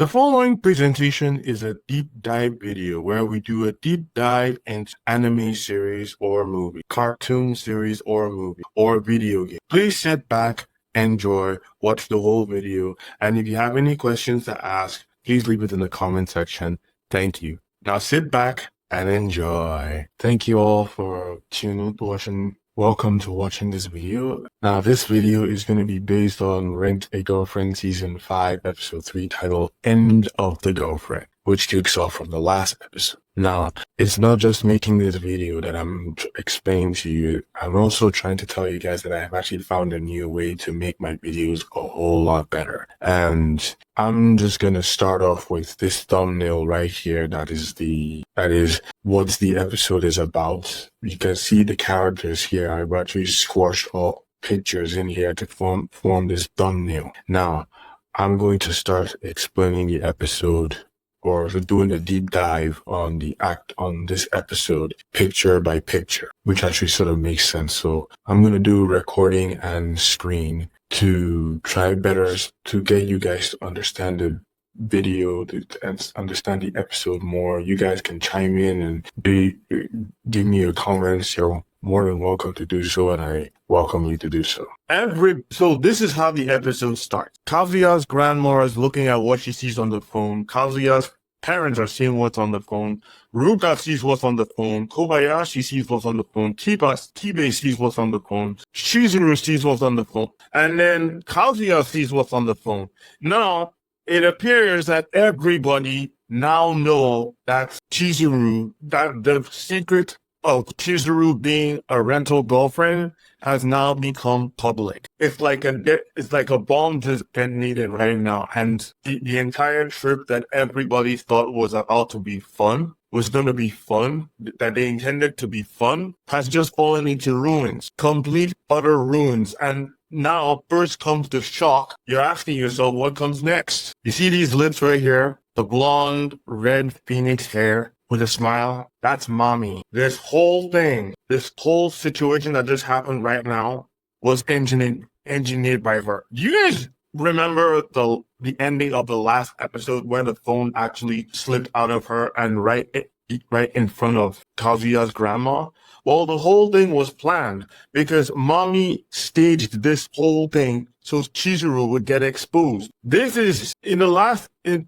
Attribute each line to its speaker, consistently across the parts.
Speaker 1: The following presentation is a deep dive video where we do a deep dive into anime series or movie, cartoon series or movie, or video game. Please sit back, enjoy, watch the whole video, and if you have any questions to ask, please leave it in the comment section. Thank you. Now sit back and enjoy. Thank you all for tuning in to watching. Welcome to watching this video. Now, this video is going to be based on Rent a Girlfriend Season 5, Episode 3, titled End of the Girlfriend, which kicks off from the last episode. Now, it's not just making this video that I'm explaining to you. I'm also trying to tell you guys that I have actually found a new way to make my videos a whole lot better. And I'm just going to start off with this thumbnail right here. That is what the episode is about. You can see the characters here. I've actually squashed all pictures in here to form this thumbnail. Now, I'm going to start explaining the episode, or doing a deep dive on this episode, picture by picture, which actually sort of makes sense. So I'm going to do recording and screen to try better to get you guys to understand the video and understand the episode more. You guys can chime in and give me your comments. You're more than welcome to do so, and I welcome you to do so. So this is how the episode starts. Kazuya's grandma is looking at what she sees on the phone. Kazuya's parents are seeing what's on the phone. Ruka sees what's on the phone. Kobayashi sees what's on the phone. Kibe sees what's on the phone. Chizuru sees what's on the phone. And then Kazuya sees what's on the phone. Now, it appears that everybody now know that the secret of Chizuru being a rental girlfriend has now become public. It's like a bomb just detonated right now, and the entire trip that everybody thought was about to be fun, was going to be fun, that they intended to be fun, has just fallen into ruins, complete utter ruins. And now first comes the shock. You're asking yourself, what comes next? You see these lips right here, the blonde, red phoenix hair with a smile? That's Mami. This whole situation that just happened right now was engineered by her. Do you guys remember the ending of the last episode where the phone actually slipped out of her and right in front of Kazuya's grandma? Well, the whole thing was planned because Mami staged this whole thing so Chizuru would get exposed. This is, in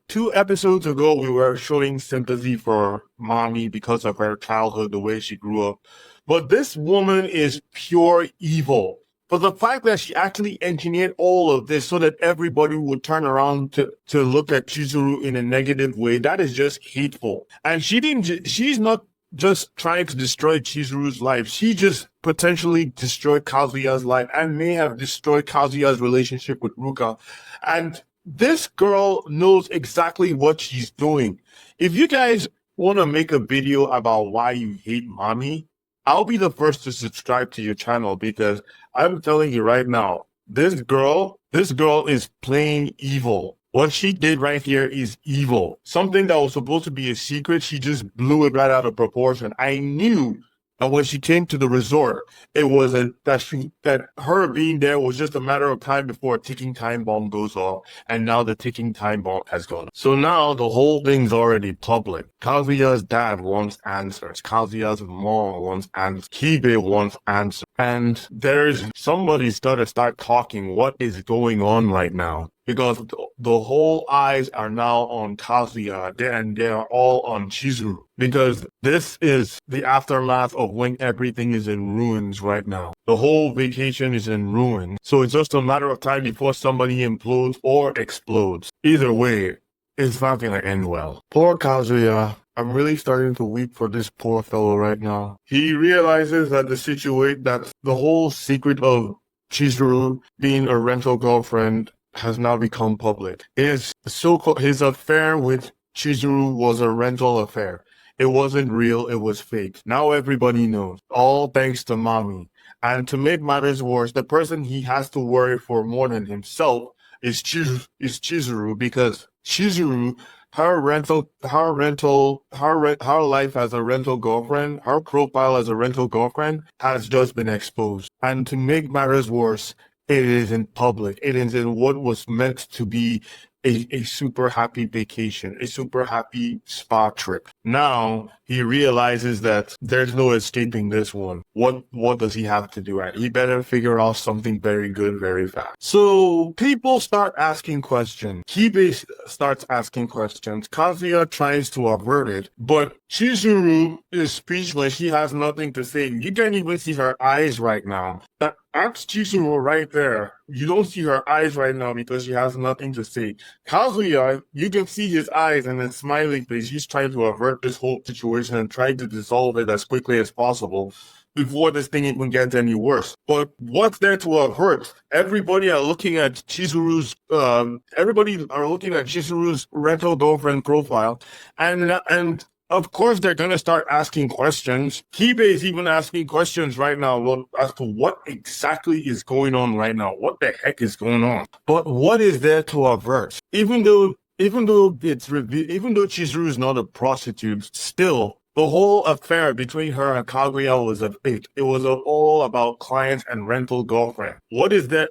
Speaker 1: 2 episodes ago, we were showing sympathy for Mami because of her childhood, the way she grew up. But this woman is pure evil. But the fact that she actually engineered all of this so that everybody would turn around to look at Chizuru in a negative way, that is just hateful. And she's not just trying to destroy Chizuru's life. She just potentially destroyed Kazuya's life and may have destroyed Kazuya's relationship with Ruka. And this girl knows exactly what she's doing. If you guys want to make a video about why you hate Mami, I'll be the first to subscribe to your channel, because I'm telling you right now, this girl is playing evil. What she did right here is evil. Something that was supposed to be a secret, she just blew it right out of proportion. I knew that when she came to the resort, it was that her being there was just a matter of time before a ticking time bomb goes off, and now the ticking time bomb has gone off. So now the whole thing's already public. Kazuya's dad wants answers. Kazuya's mom wants answers. Kibe wants answers. And there's somebody's got to start talking what is going on right now. Because the whole eyes are now on Kazuya, and they are all on Chizuru. Because this is the aftermath of when everything is in ruins right now. The whole vacation is in ruins. So it's just a matter of time before somebody implodes or explodes. Either way, it's not gonna end well. Poor Kazuya. I'm really starting to weep for this poor fellow right now. He realizes that that the whole secret of Chizuru being a rental girlfriend has now become public. His affair with Chizuru was a rental affair. It wasn't real, it was fake. Now everybody knows. All thanks to Mami. And to make matters worse, the person he has to worry for more than himself is Chizuru, because Chizuru, her life as a rental girlfriend, her profile as a rental girlfriend has just been exposed. And to make matters worse, it is in public. It is in what was meant to be a super happy vacation, a super happy spa trip. Now he realizes that there's no escaping this one. What does he have to do? Right? He better figure out something very good very fast. So people start asking questions. Kibe starts asking questions. Kazuya tries to avert it, but Chizuru is speechless. She has nothing to say. You can't even see her eyes right now. That's Chizuru right there. You don't see her eyes right now because she has nothing to say. Kazuya, you can see his eyes and his smiling face. He's trying to avert this whole situation and trying to dissolve it as quickly as possible before this thing even gets any worse. But what's there to avert? Everybody are looking at Chizuru's rental girlfriend profile, and of course, they're going to start asking questions. Kibe is even asking questions right now as to what exactly is going on right now. What the heck is going on? But what is there to avert? Even though Chizuru is not a prostitute, still, the whole affair between her and Kaguya was a fake. It was all about clients and rental girlfriend. What is there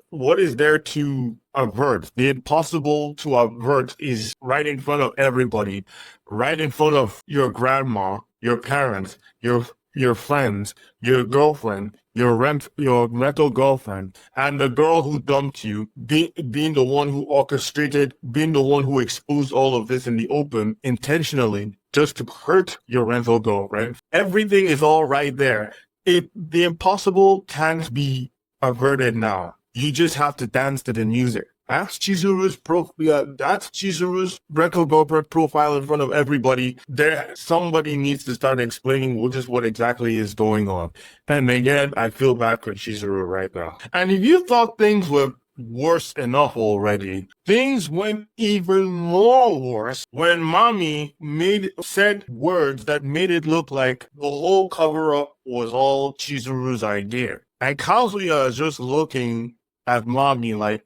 Speaker 1: to avert? The impossible to avert is right in front of everybody, right in front of your grandma, your parents, your friends, your girlfriend, your rental girlfriend, and the girl who dumped you, being the one who orchestrated, being the one who exposed all of this in the open intentionally, just to hurt your rental girlfriend. Everything is all right there. The impossible can't be averted now. You just have to dance to the music. That's Chizuru's rental girlfriend profile in front of everybody. Somebody needs to start explaining just what exactly is going on. And again, I feel bad for Chizuru right now. And if you thought things were worse enough already, things went even more worse when Mami said words that made it look like the whole cover-up was all Chizuru's idea. And Kazuya is just looking at Mami like,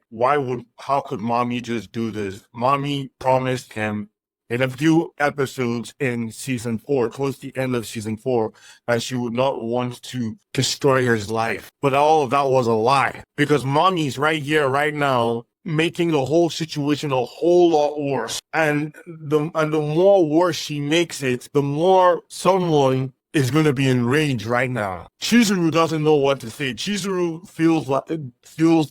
Speaker 1: how could Mami just do this? Mami promised him in a few episodes in season 4, towards the end of season 4, that she would not want to destroy his life. But all of that was a lie, because Mami's right here, right now, making the whole situation a whole lot worse. And the more worse she makes it, the more someone is going to be enraged right now. Chizuru doesn't know what to say. Chizuru feels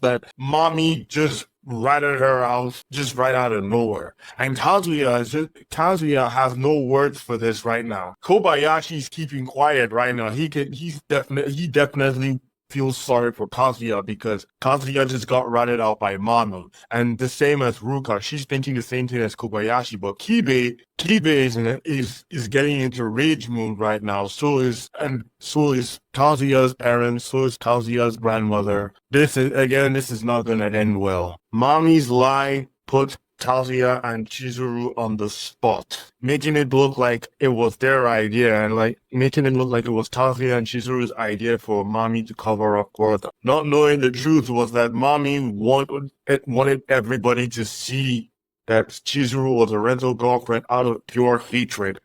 Speaker 1: that Mami just ratted her out just right out of nowhere. And Kazuya has no words for this right now. Kobayashi's keeping quiet right now. He definitely feels sorry for Kazuya because Kazuya just got ratted out by Mami. And the same as Ruka, she's thinking the same thing as Kobayashi, but Kibe is getting into rage mode right now. So is Kazuya's parents, so is Kazuya's grandmother. This is not gonna end well. Mami's lie put Kazuya and Chizuru on the spot, making it look like it was their idea and making it look like it was Kazuya and Chizuru's idea for Mami to cover up further. Not knowing the truth was that Mami wanted everybody to see that Chizuru was a rental girlfriend out of pure hatred.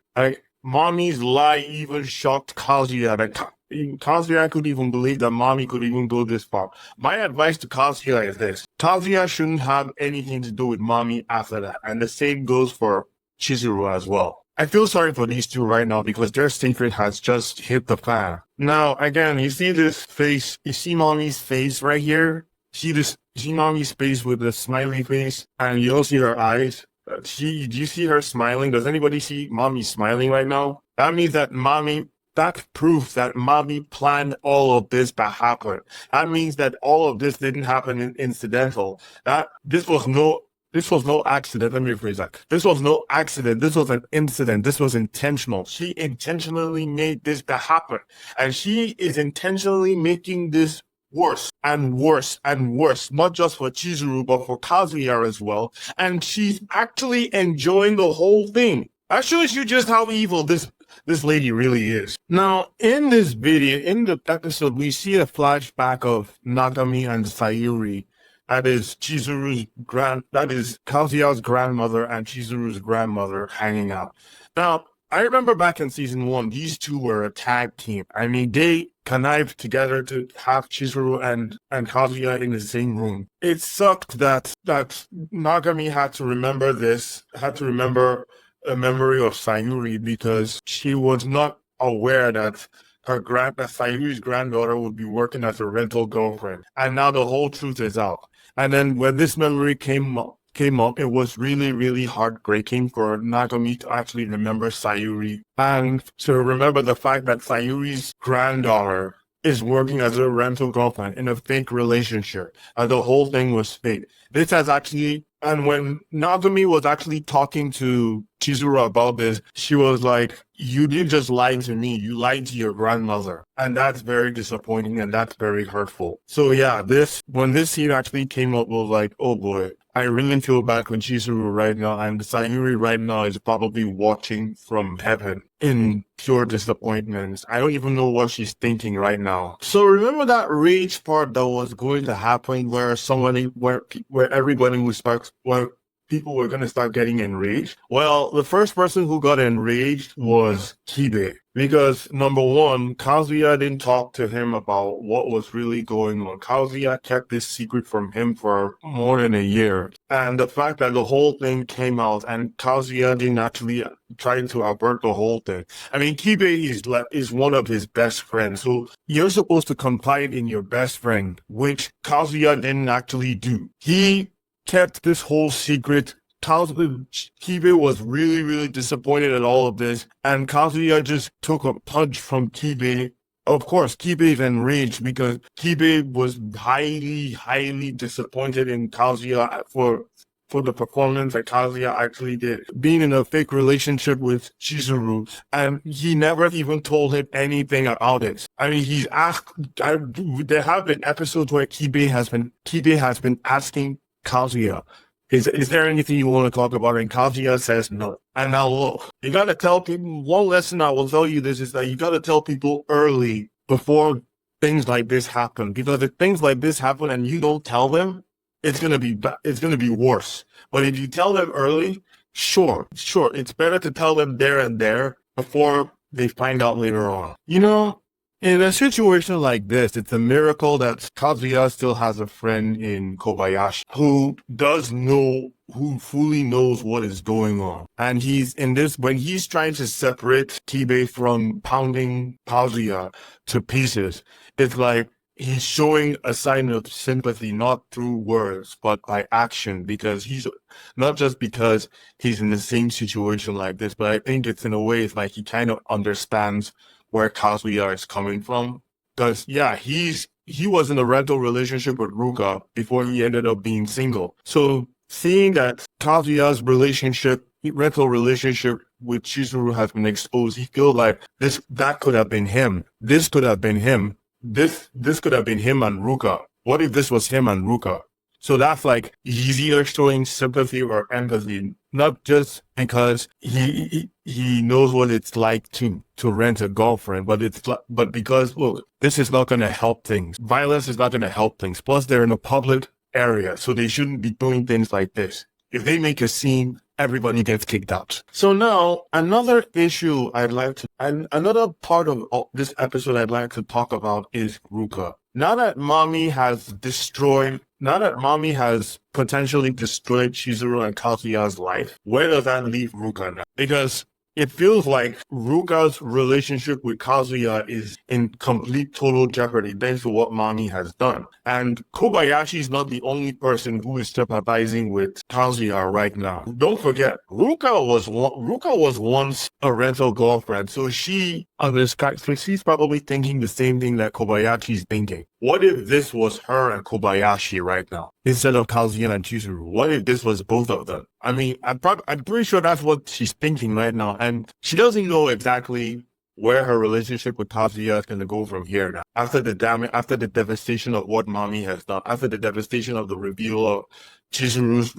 Speaker 1: Mami's lie even shocked Kazuya. Kazuya couldn't even believe that Mami could even go this far. My advice to Kazuya is this. Kazuya shouldn't have anything to do with Mami after that. And the same goes for Chizuru as well. I feel sorry for these two right now because their secret has just hit the fan. Now, again, you see this face, you see Mami's face right here? You see Mami's face with the smiley face, and you don't see her eyes? Do you see her smiling? Does anybody see Mami smiling right now? That means that that's proof that Mami planned all of this to happen. That means that all of this didn't happen incidental. This was no accident. Let me rephrase that. This was no accident. This was an incident. This was intentional. She intentionally made this to happen. And she is intentionally making this worse and worse and worse, not just for Chizuru, but for Kazuya as well. And she's actually enjoying the whole thing. That shows you just how evil this lady really is. Now, in this video, in the episode, we see a flashback of Nagami and Sayuri. That is Kazuya's grandmother and Chizuru's grandmother hanging out. Now, I remember back in season 1, these two were a tag team. I mean, they connived together to have Chizuru and Kazuya in the same room. It sucked that Nagami had to remember a memory of Sayuri because she was not aware that Sayuri's granddaughter would be working as a rental girlfriend. And now the whole truth is out. And then when this memory came up, it was really, really heartbreaking for Nagami to actually remember Sayuri and to remember the fact that Sayuri's granddaughter is working as a rental girlfriend in a fake relationship. And the whole thing was fake. This has actually, and when Nagami was actually talking to Chizuru about this, she was like, you didn't just lie to me, you lied to your grandmother. And that's very disappointing and that's very hurtful. So yeah, when this scene actually came up, was like, oh boy, I really feel bad for Chizuru right now, and Sayuri right now is probably watching from heaven in pure disappointment. I don't even know what she's thinking right now. So remember that rage part that was going to happen where everybody would start, where people were going to start getting enraged? Well, the first person who got enraged was Kibe. Because, number one, Kazuya didn't talk to him about what was really going on. Kazuya kept this secret from him for more than a year. And the fact that the whole thing came out and Kazuya didn't actually try to avert the whole thing. I mean, Kibe is one of his best friends. So you're supposed to confide in your best friend, which Kazuya didn't actually do. He kept this whole secret. Kibe was really, really disappointed at all of this, and Kazuya just took a punch from Kibe. Of course, Kibe is enraged because Kibe was highly, highly disappointed in Kazuya for the performance that Kazuya actually did, being in a fake relationship with Chizuru, and he never even told him anything about it. I mean, he's asked. There have been episodes where Kibe has been asking Kazuya, Is there anything you want to talk about? And Kazuya says no. And now look, you gotta tell people, one lesson I will tell you this is that you gotta tell people early before things like this happen. Because if things like this happen and you don't tell them, it's gonna be worse. But if you tell them early, sure, it's better to tell them there and there before they find out later on. You know, in a situation like this, it's a miracle that Kazuya still has a friend in Kobayashi who fully knows what is going on. And when he's trying to separate Kibe from pounding Kazuya to pieces, it's like he's showing a sign of sympathy, not through words, but by action, because not just because he's in the same situation like this, but I think it's in a way, it's like he kind of understands where Kazuya is coming from. Because, yeah, he was in a rental relationship with Ruka before he ended up being single. So seeing that Kazuya's rental relationship with Chizuru has been exposed, he feels like that could have been him. This could have been him. This could have been him and Ruka. What if this was him and Ruka? So that's like easier showing sympathy or empathy, not just because he knows what it's like to rent a girlfriend, but because, look, this is not going to help things. Violence is not going to help things. Plus, they're in a public area, so they shouldn't be doing things like this. If they make a scene, everybody gets kicked out. So now, another part of this episode I'd like to talk about is Ruka. Now that Mami has potentially destroyed Chizuru and Kazuya's life, where does that leave Ruka now? Because it feels like Ruka's relationship with Kazuya is in complete total jeopardy thanks to what Mami has done. And Kobayashi is not the only person who is sympathizing with Kazuya right now. Don't forget, Ruka was once a rental girlfriend, so she's probably thinking the same thing that Kobayashi is thinking. What if this was her and Kobayashi right now, instead of Kazuya and Chizuru? What if this was both of them? I mean, I'm pretty sure that's what she's thinking right now, and she doesn't know exactly where her relationship with Kazuya is going to go from here now. After the devastation of what Mami has done, after the devastation of the reveal of Chizuru's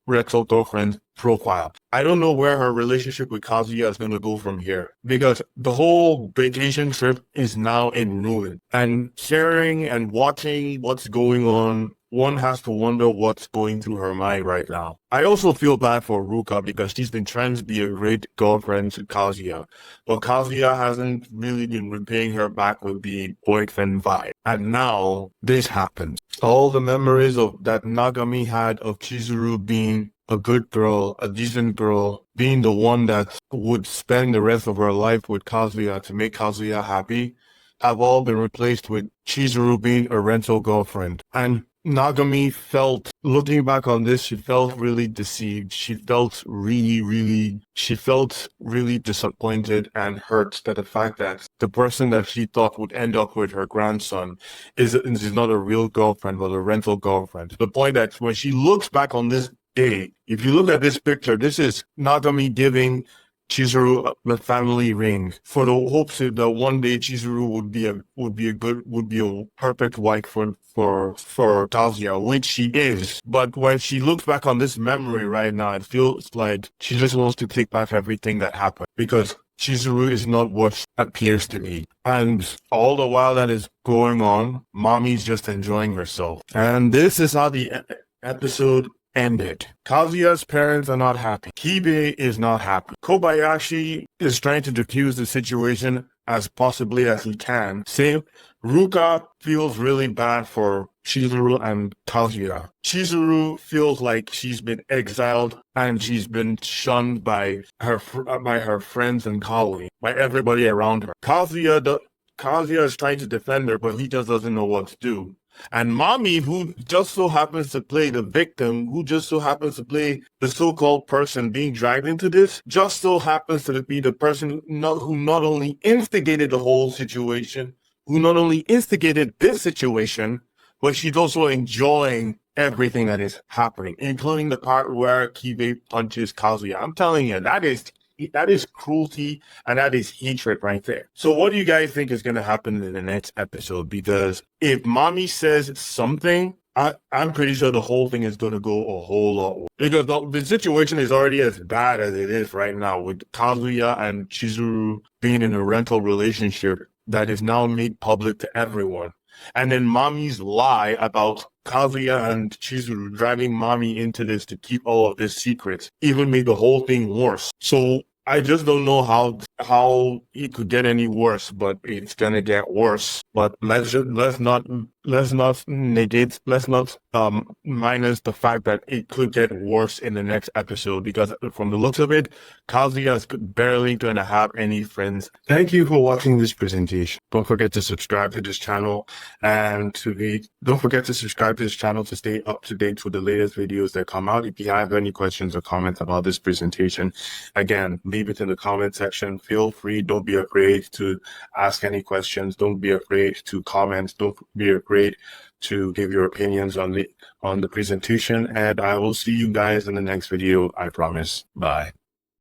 Speaker 1: rental girlfriend profile. I don't know where her relationship with Kazuya is going to go from here, because the whole vacation trip is now in ruin. And sharing and watching what's going on, one has to wonder what's going through her mind right now. I also feel bad for Ruka because she's been trying to be a great girlfriend to Kazuya, but Kazuya hasn't really been repaying her back with the boyfriend vibe. And now this happens. All the memories of that Nagami had of Chizuru being a good girl, a decent girl, being the one that would spend the rest of her life with Kazuya to make Kazuya happy, have all been replaced with Chizuru being a rental girlfriend. And Nagami felt, looking back on this, she felt really deceived. She felt really disappointed and hurt that the fact that the person that she thought would end up with her grandson is not a real girlfriend, but a rental girlfriend. To the point that when she looks back on this day, if you look at this picture, this is Nagami giving Chizuru the family ring for the hopes that one day Chizuru would be a perfect wife for Kazuya, which she is. But when she looks back on this memory right now, it feels like she just wants to take back everything that happened, because Chizuru is not what appears to be. And all the while that is going on, Mami's just enjoying herself. And this is how the episode ended. Kazuya's parents are not happy. Kibe is not happy. Kobayashi is trying to diffuse the situation as possibly as he can. Same, Ruka feels really bad for Chizuru and Kazuya. Chizuru feels like she's been exiled and she's been shunned by her friends and colleagues, by everybody around her. Kazuya is trying to defend her, but he just doesn't know what to do. And Mami, who just so happens to play the victim, who just so happens to play the so-called person being dragged into this, just so happens to be the person who not only instigated the whole situation, who not only instigated this situation, but she's also enjoying everything that is happening, including the part where Kibe punches Kazuya. I'm telling you, that is cruelty and that is hatred right there. So what do you guys think is going to happen in the next episode? Because if Mami says something, I'm pretty sure the whole thing is going to go a whole lot worse. Because the situation is already as bad as it is right now, with Kazuya and Chizuru being in a rental relationship that is now made public to everyone. And then Mami's lie about Kazuya and Chizuru driving Mami into this to keep all of this secrets even made the whole thing worse. So I just don't know how it could get any worse, but it's gonna get worse. But let's not minus the fact that it could get worse in the next episode, because from the looks of it, Kazuya is barely gonna have any friends. Thank you for watching this presentation. Don't forget to subscribe to this channel don't forget to subscribe to this channel to stay up to date with the latest videos that come out. If you have any questions or comments about this presentation, again, leave it in the comment section. Feel free. Don't be afraid to ask any questions. Don't be afraid to comment. Don't be afraid to give your opinions on the presentation. And I will see you guys in the next video. I promise. Bye.